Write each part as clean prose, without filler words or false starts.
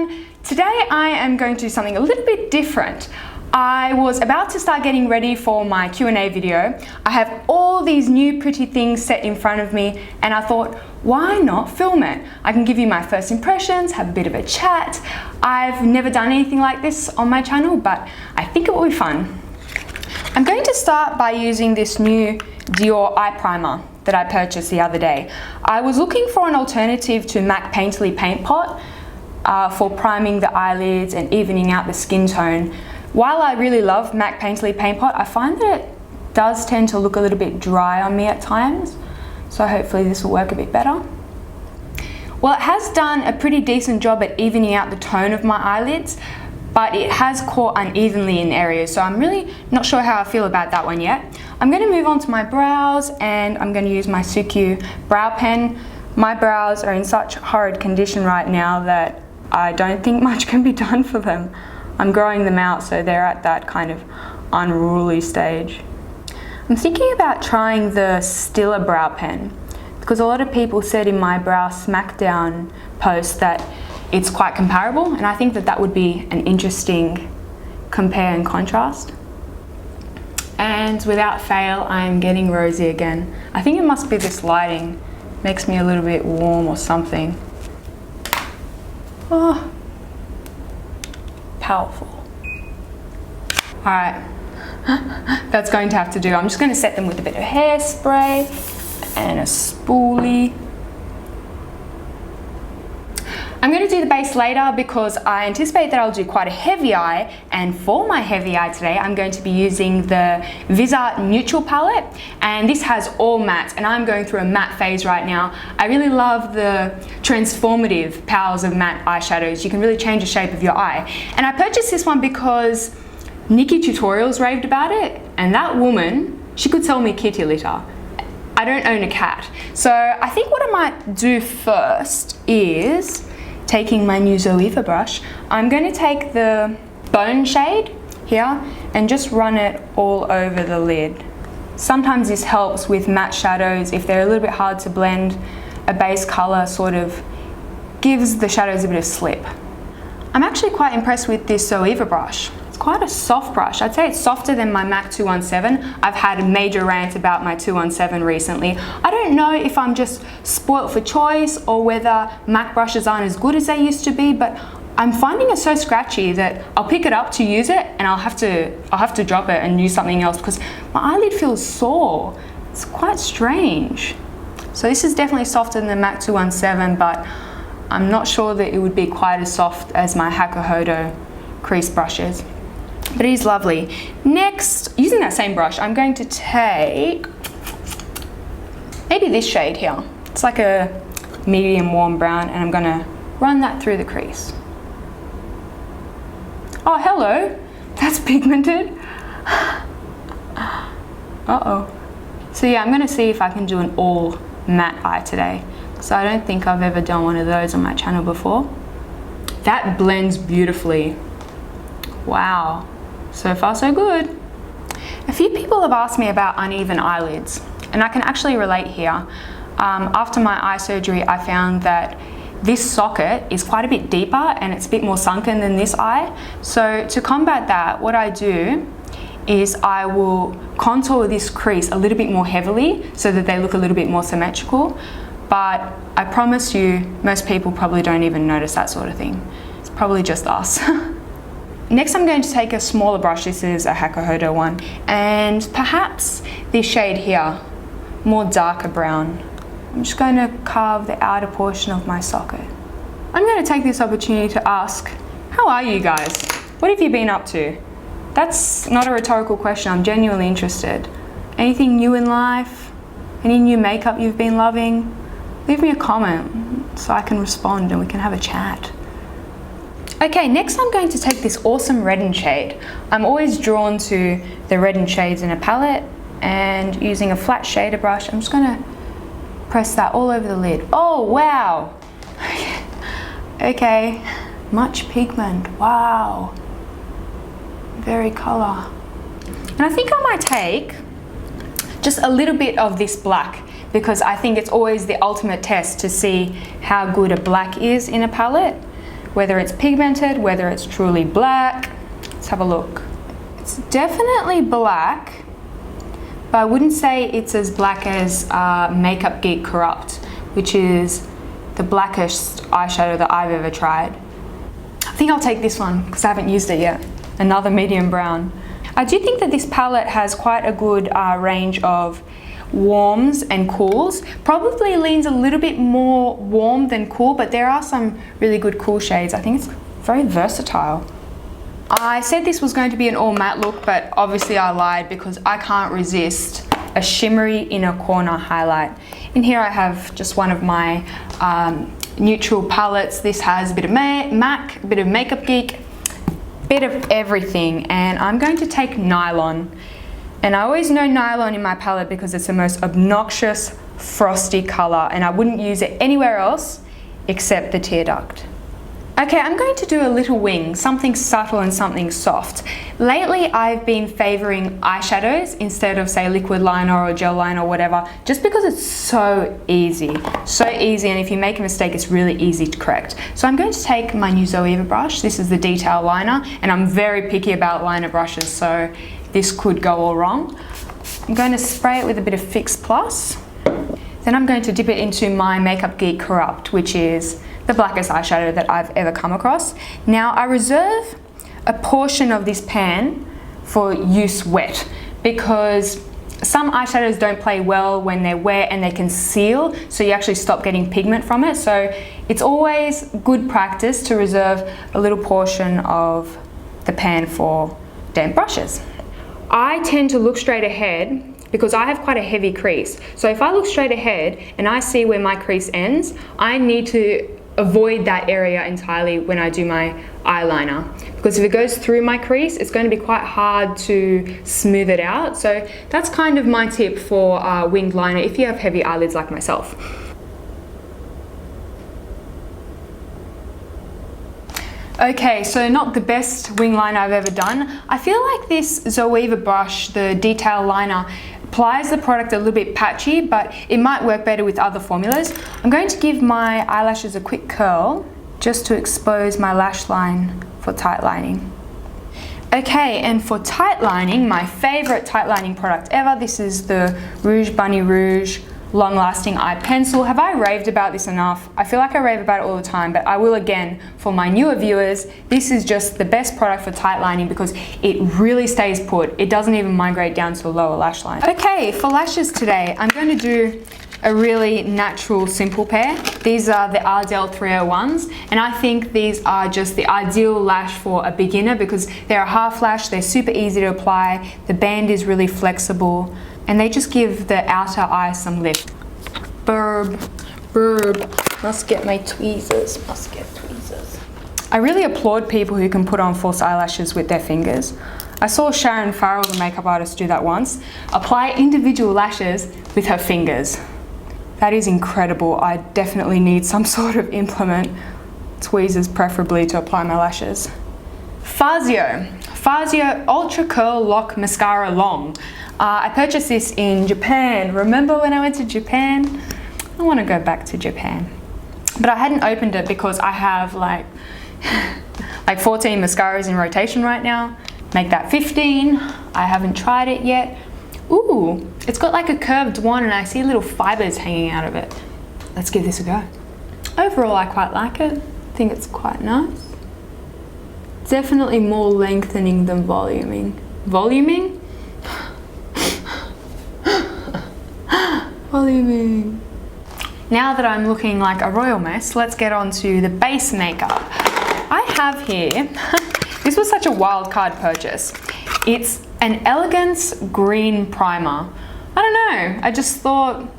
everyone. Today I am going to do something a little bit different. I was about to start getting ready for my Q&A video. I have all these new pretty things set in front of me and I thought, why not film it? I can give you my first impressions, have a bit of a chat. I've never done anything like this on my channel, but I think it will be fun. I'm going to start by using this new Dior eye primer that I purchased the other day. I was looking for an alternative to MAC Painterly Paint Pot for priming the eyelids and evening out the skin tone. While I really love MAC Painterly Paint Pot, I find that it does tend to look a little bit dry on me at times, so hopefully this will work a bit better. Well, it has done a pretty decent job at evening out the tone of my eyelids, but it has caught unevenly in areas, so I'm really not sure how I feel about that one yet. I'm going to move on to my brows and I'm going to use my SUQQU brow pen. My brows are in such horrid condition right now that I don't think much can be done for them. I'm growing them out, so they're at that kind of unruly stage. I'm thinking about trying the Stiller brow pen because a lot of people said in my brow smackdown post that it's quite comparable, and I think that that would be an interesting compare and contrast. And without fail, I'm getting rosy again. I think it must be this lighting. Makes me a little bit warm or something. Oh, powerful. All right, that's going to have to do. I'm just going to set them with a bit of hairspray and a spoolie. I'm going to do the base later because I anticipate that I'll do quite a heavy eye, and for my heavy eye today I'm going to be using the Viseart Neutral Palette, and this has all matte and I'm going through a matte phase right now. I really love the transformative powers of matte eyeshadows. You can really change the shape of your eye, and I purchased this one because Nikki Tutorials raved about it, and that woman, she could sell me kitty litter. I don't own a cat, so I think what I might do first is taking my new Zoeva brush. I'm going to take the bone shade here and just run it all over the lid. Sometimes this helps with matte shadows. If they're a little bit hard to blend, a base color sort of gives the shadows a bit of slip. I'm actually quite impressed with this Zoeva brush. It's quite a soft brush. I'd say it's softer than my MAC 217. I've had a major rant about my 217 recently. I don't know if I'm just spoilt for choice or whether MAC brushes aren't as good as they used to be, but I'm finding it so scratchy that I'll pick it up to use it and I'll have to drop it and use something else because my eyelid feels sore. It's quite strange. So this is definitely softer than the MAC 217, but I'm not sure that it would be quite as soft as my Hakuhodo crease brushes. But it is lovely. Next, using that same brush, I'm going to take maybe this shade here. It's like a medium warm brown, and I'm going to run that through the crease. Oh, hello. That's pigmented. Uh-oh. So yeah, I'm going to see if I can do an all matte eye today. So I don't think I've ever done one of those on my channel before. That blends beautifully. Wow. So far so good. A few people have asked me about uneven eyelids, and I can actually relate here. After my eye surgery, I found that this socket is quite a bit deeper and it's a bit more sunken than this eye. So to combat that, what I do is I will contour this crease a little bit more heavily so that they look a little bit more symmetrical. But I promise you, most people probably don't even notice that sort of thing. It's probably just us. Next, I'm going to take a smaller brush. This is a Hakuhodo one, and perhaps this shade here, more darker brown. I'm just going to carve the outer portion of my socket. I'm going to take this opportunity to ask, how are you guys? What have you been up to? That's not a rhetorical question. I'm genuinely interested. Anything new in life? Any new makeup you've been loving? Leave me a comment so I can respond and we can have a chat. Okay, next I'm going to take this awesome reddened shade. I'm always drawn to the reddened shades in a palette, and using a flat shader brush, I'm just going to press that all over the lid. Oh, wow. Okay, much pigment, wow. Very color. And I think I might take just a little bit of this black because I think it's always the ultimate test to see how good a black is in a palette. whether it's pigmented, whether it's truly black. Let's have a look. It's definitely black, but I wouldn't say it's as black as Makeup Geek Corrupt, which is the blackest eyeshadow that I've ever tried. I think I'll take this one because I haven't used it yet. Another medium brown. I do think that this palette has quite a good range of warms and cools. Probably leans a little bit more warm than cool, but there are some really good cool shades. I think it's very versatile. I said this was going to be an all matte look, but obviously I lied because I can't resist a shimmery inner corner highlight. In here I have just one of my neutral palettes. This has a bit of MAC, a bit of Makeup Geek, bit of everything, and I'm going to take Nylon. And I always know Nylon in my palette because it's the most obnoxious frosty color, and I wouldn't use it anywhere else except the tear duct. Okay, I'm going to do a little wing, something subtle and something soft. Lately, I've been favoring eyeshadows instead of, say, liquid liner or gel liner or whatever, just because it's so easy, and if you make a mistake, it's really easy to correct. So I'm going to take my new Zoeva brush. This is the detail liner, and I'm very picky about liner brushes, so this could go all wrong. I'm going to spray it with a bit of Fix Plus. Then I'm going to dip it into my Makeup Geek Corrupt, which is the blackest eyeshadow that I've ever come across. Now I reserve a portion of this pan for use wet because some eyeshadows don't play well when they're wet and they can seal, so you actually stop getting pigment from it. So it's always good practice to reserve a little portion of the pan for damp brushes. I tend to look straight ahead because I have quite a heavy crease. So if I look straight ahead and I see where my crease ends, I need to avoid that area entirely when I do my eyeliner, because if it goes through my crease, it's going to be quite hard to smooth it out. So that's kind of my tip for winged liner if you have heavy eyelids like myself. Okay, so not the best wing liner I've ever done. I feel like this Zoeva brush, the detail liner, applies the product a little bit patchy, but it might work better with other formulas. I'm going to give my eyelashes a quick curl just to expose my lash line for tight lining. Okay, and for tight lining, my favorite tight lining product ever, this is the Rouge Bunny Rouge Long Lasting Eye Pencil. Have I raved about this enough? I feel like I rave about it all the time, but I will again for my newer viewers. This is just the best product for tight lining because it really stays put. It doesn't even migrate down to a lower lash line. Okay, for lashes today, I'm going to do a really natural, simple pair. These are the Ardell 301s, and I think these are just the ideal lash for a beginner because they're a half lash, they're super easy to apply, the band is really flexible, and they just give the outer eye some lift. Burb, must get my tweezers, I really applaud people who can put on false eyelashes with their fingers. I saw Sharon Farrell, the makeup artist, do that once. Apply individual lashes with her fingers. That is incredible. I definitely need some sort of implement, tweezers preferably, to apply my lashes. Fazio Ultra Curl Lock Mascara Long. I purchased this in Japan. Remember when I went to Japan? I want to go back to Japan. But I hadn't opened it because I have like 14 mascaras in rotation right now. Make that 15. I haven't tried it yet. Ooh, it's got like a curved one and I see little fibers hanging out of it. Let's give this a go. Overall, I quite like it. I think it's quite nice. Definitely more lengthening than voluming. Voluming? Voluming. Now that I'm looking like a royal mess, let's get on to the base makeup. I have here, this was such a wild card purchase. It's an Elegance Green Primer. I don't know, I just thought,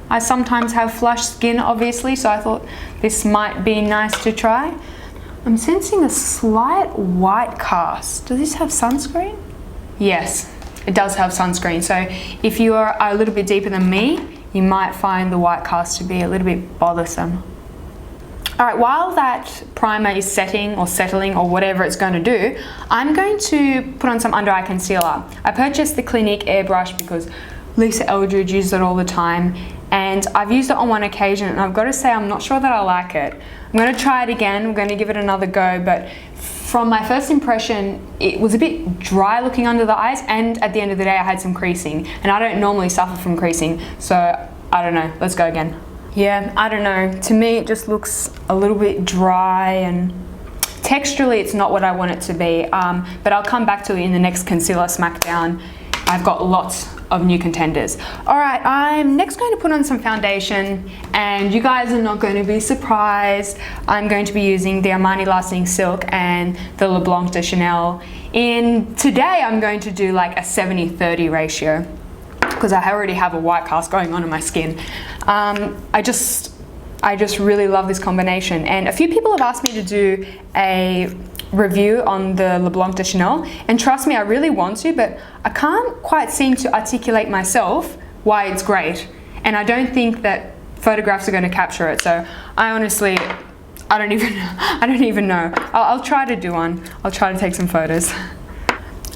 I sometimes have flushed skin obviously, so I thought this might be nice to try. I'm sensing a slight white cast. Does this have sunscreen? Yes, it does have sunscreen. So if you are a little bit deeper than me, you might find the white cast to be a little bit bothersome. All right, while that primer is setting or settling or whatever it's going to do, I'm going to put on some under eye concealer. I purchased the Clinique airbrush because Lisa Eldridge uses it all the time, and I've used it on one occasion, and I've got to say I'm not sure that I like it. I'm going to try it again. I'm going to give it another go, but from my first impression, it was a bit dry looking under the eyes, and at the end of the day I had some creasing, and I don't normally suffer from creasing, so I don't know. Let's go again. Yeah, I don't know. To me it just looks a little bit dry, and texturally it's not what I want it to be, but I'll come back to it in the next concealer smackdown. I've got lots of new contenders. All right, I'm next going to put on some foundation, and you guys are not going to be surprised. I'm going to be using the Armani Lasting Silk and the Leblanc de Chanel. Today I'm going to do like a 70-30 ratio because I already have a white cast going on in my skin. I just really love this combination, and a few people have asked me to do a review on the Leblanc de Chanel, and trust me, I really want to, but I can't quite seem to articulate myself why it's great, and I don't think that photographs are going to capture it. So I honestly, I don't even know. I'll try to do one. I'll try to take some photos.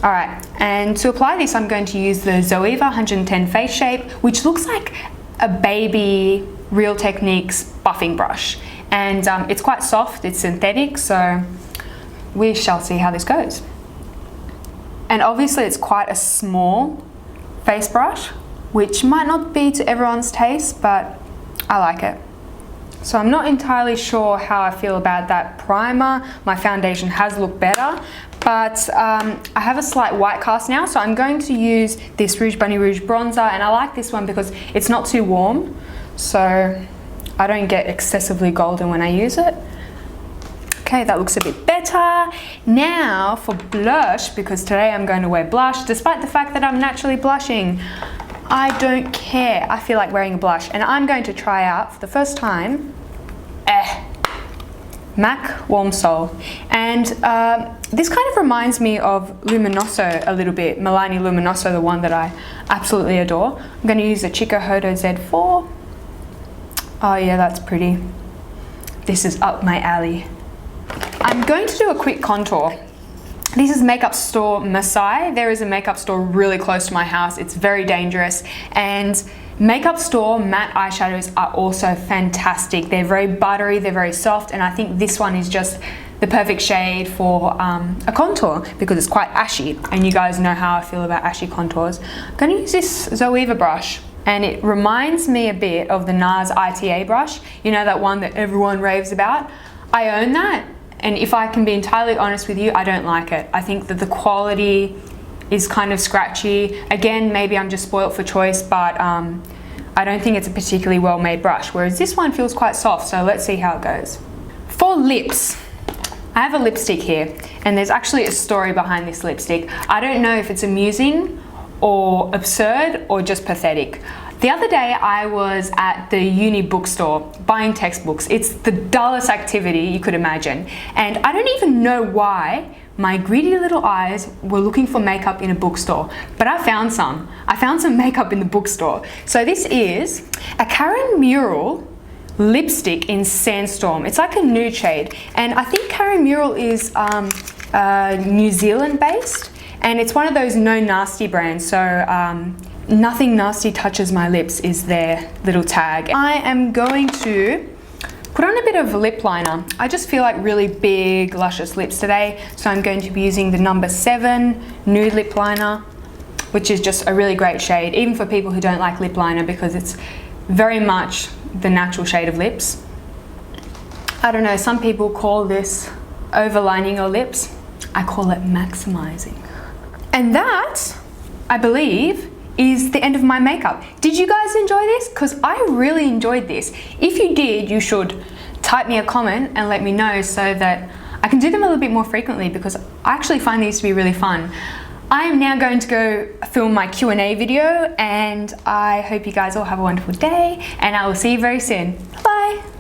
All right, and to apply this, I'm going to use the Zoeva 110 Face Shape, which looks like a baby Real Techniques buffing brush, and it's quite soft. It's synthetic, so we shall see how this goes. And obviously it's quite a small face brush, which might not be to everyone's taste, but I like it. So I'm not entirely sure how I feel about that primer. My foundation has looked better, but I have a slight white cast now, so I'm going to use this Rouge Bunny Rouge bronzer, and I like this one because it's not too warm, so I don't get excessively golden when I use it. Okay, that looks a bit better. Now for blush, because today I'm going to wear blush, despite the fact that I'm naturally blushing. I don't care. I feel like wearing a blush, and I'm going to try out for the first time MAC Warm Soul. And this kind of reminds me of Luminoso a little bit, Milani Luminoso, the one that I absolutely adore. I'm going to use the Chico Hodo Z4. Oh yeah, that's pretty. This is up my alley. I'm going to do a quick contour. This is makeup store Masai. There is a makeup store really close to my house. It's very dangerous, and makeup store matte eyeshadows are also fantastic. They're very buttery, they're very soft, and I think this one is just the perfect shade for a contour because it's quite ashy, and you guys know how I feel about ashy contours. I'm going to use this Zoeva brush, and it reminds me a bit of the NARS ITA brush. You know, that one that everyone raves about? I own that. And if I can be entirely honest with you, I don't like it. I think that the quality is kind of scratchy. Again, maybe I'm just spoilt for choice, but I don't think it's a particularly well-made brush, whereas this one feels quite soft, so let's see how it goes. For lips, I have a lipstick here, and there's actually a story behind this lipstick. I don't know if it's amusing or absurd or just pathetic. The other day I was at the uni bookstore buying textbooks. It's the dullest activity you could imagine. And I don't even know why my greedy little eyes were looking for makeup in a bookstore, but I found some. I found some makeup in the bookstore. So this is a Karen Mural lipstick in Sandstorm. It's like a nude shade. And I think Karen Mural is New Zealand based, and it's one of those no nasty brands. So nothing nasty touches my lips is their little tag. I am going to put on a bit of lip liner. I just feel like really big, luscious lips today, so I'm going to be using the number 7 nude lip liner, which is just a really great shade, even for people who don't like lip liner, because it's very much the natural shade of lips. I don't know, some people call this overlining your lips. I call it maximizing. And that, I believe, is the end of my makeup. Did you guys enjoy this? Because I really enjoyed this. If you did, you should type me a comment and let me know so that I can do them a little bit more frequently, because I actually find these to be really fun. I am now going to go film my Q&A video, and I hope you guys all have a wonderful day, and I will see you very soon. Bye!